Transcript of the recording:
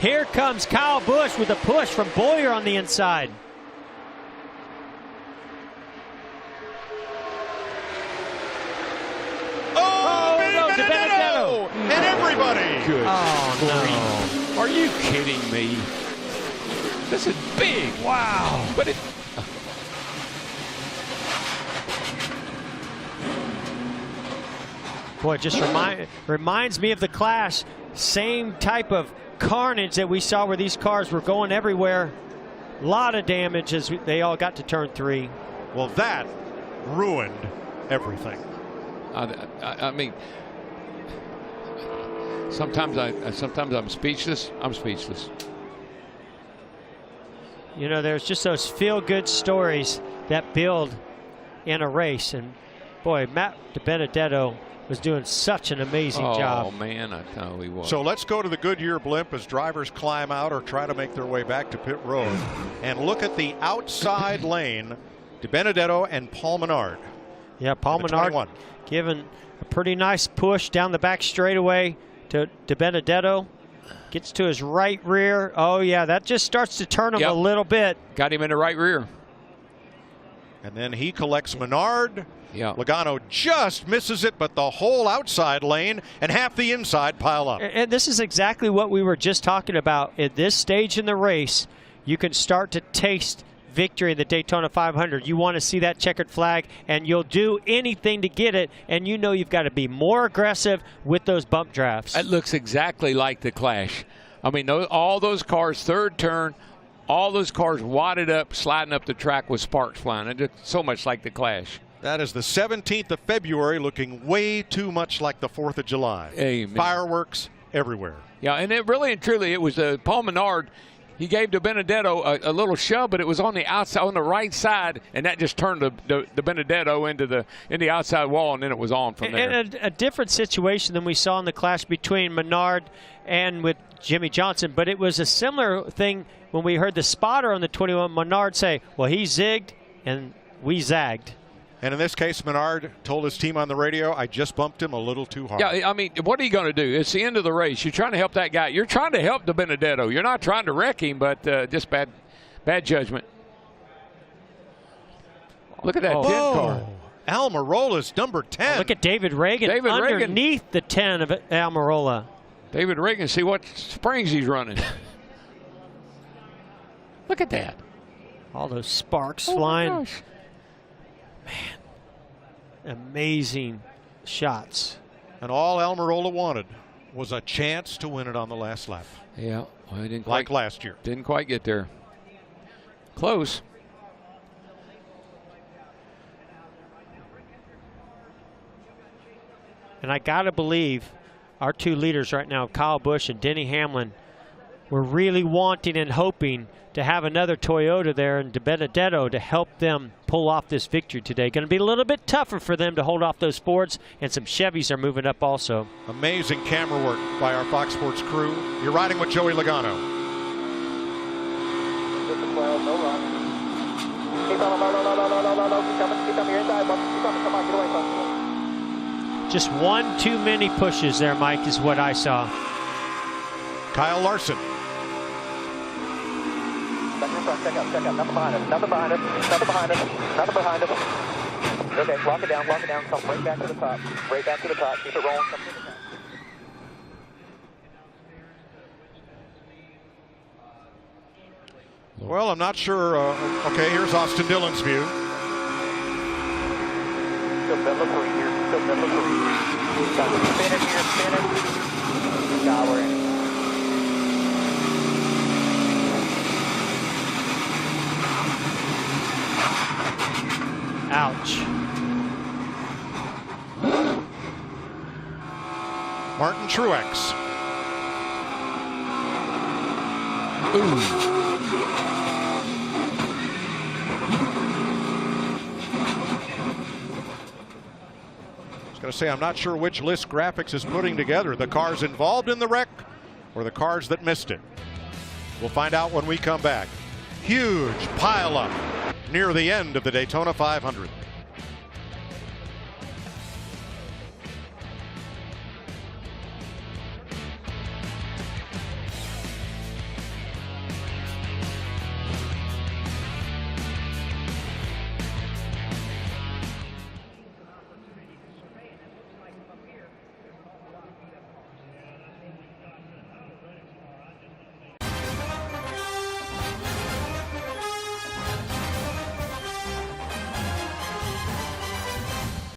Here comes Kyle Busch with a push from Boyer on the inside. Oh, no, DiBenedetto! And everybody! Good. Oh, no. Are you kidding me? This is big. Wow. But it... Boy, it just reminds me of the Clash. Same type of carnage that we saw where these cars were going everywhere. A lot of damage as they all got to turn 3. Well, that ruined everything. I mean, sometimes I'm speechless. I'm speechless. You know, there's just those feel-good stories that build in a race. And, boy, Matt DiBenedetto was doing such an amazing job. Oh, man, I know he was. So let's go to the Goodyear blimp as drivers climb out or try to make their way back to pit road. And look at the outside lane, DiBenedetto and Paul Menard. Yeah, Paul Menard giving a pretty nice push down the back straightaway to DiBenedetto. Gets to his right rear. Oh, yeah, that just starts to turn him a little bit. Got him in the right rear. And then he collects Menard. Yeah. Logano just misses it, but the whole outside lane and half the inside pile up. And this is exactly what we were just talking about. At this stage in the race, you can start to taste victory in the Daytona 500. You want to see that checkered flag, and you'll do anything to get it, and you know you've got to be more aggressive with those bump drafts. It looks exactly like the Clash. I mean, all those cars, third turn, all those cars wadded up, sliding up the track with sparks flying. It looks so much like the Clash. That is the 17th of February, looking way too much like the 4th of July. Amen. Fireworks everywhere. Yeah, and it really and truly, it was Paul Menard. He gave DiBenedetto a little shove, but it was on the outside, on the right side, and that just turned DiBenedetto into the outside wall, and then it was on from there. And a different situation than we saw in the clash between Menard and with Jimmy Johnson, but it was a similar thing when we heard the spotter on the 21 Menard say, well, he zigged and we zagged. And in this case, Menard told his team on the radio, I just bumped him a little too hard. Yeah, I mean, what are you going to do? It's the end of the race. You're trying to help that guy. You're trying to help DiBenedetto. You're not trying to wreck him, but just bad judgment. Look at that 10 car. Almirola's number 10. Look at David Reagan underneath the 10 of Almirola. David Reagan, see what springs he's running. Look at that. All those sparks flying. My gosh. Man, amazing shots. And all Almirola wanted was a chance to win it on the last lap. Yeah, well, he didn't like last year. Didn't quite get there. Close. And I got to believe our two leaders right now, Kyle Busch and Denny Hamlin, were really wanting and hoping to have another Toyota there and DiBenedetto to help them pull off this victory today. Going to be a little bit tougher for them to hold off those Fords, and some Chevys are moving up also. Amazing camera work by our Fox Sports crew. You're riding with Joey Logano. Just one too many pushes there, Mike, is what I saw. Kyle Larson. Check up. Nothing behind us. Nothing behind us. Okay, lock it down. Come right back to the top. Keep it rolling. Come to the top. Well, I'm not sure. Okay, here's Austin Dillon's view. Still middle of 3 here. Spin it. God, we're in. Ouch. Martin Truex. Ooh. I was going to say, I'm not sure which list graphics is putting together, the cars involved in the wreck or the cars that missed it. We'll find out when we come back. Huge pile up near the end of the Daytona 500.